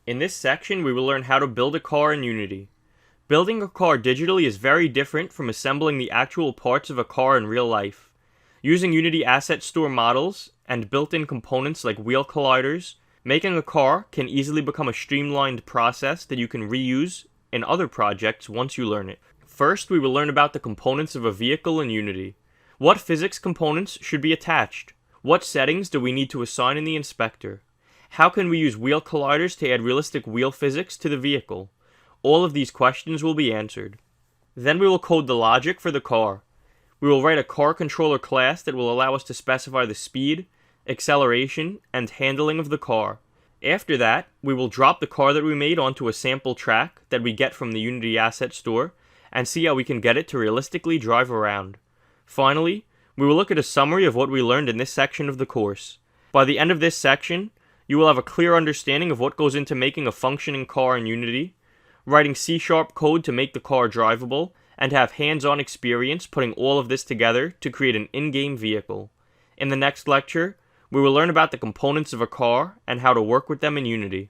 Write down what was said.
In this section, we will learn how to build a car in Unity. Building a car digitally is very different from assembling the actual parts of a car in real life. Using Unity Asset Store models and built-in components like wheel colliders, making a car can easily become a streamlined process that you can reuse in other projects once you learn it. First, we will learn about the components of a vehicle in Unity. What physics components should be attached? What settings do we need to assign in the inspector? How can we use wheel colliders to add realistic wheel physics to the vehicle? All of these questions will be answered. Then we will code the logic for the car. We will write a car controller class that will allow us to specify the speed, acceleration, and handling of the car. After that, we will drop the car that we made onto a sample track that we get from the Unity Asset Store and see how we can get it to realistically drive around. Finally, we will look at a summary of what we learned in this section of the course. By the end of this section, you will have a clear understanding of what goes into making a functioning car in Unity, writing C# code to make the car drivable, and have hands-on experience putting all of this together to create an in-game vehicle. In the next lecture, we will learn about the components of a car and how to work with them in Unity.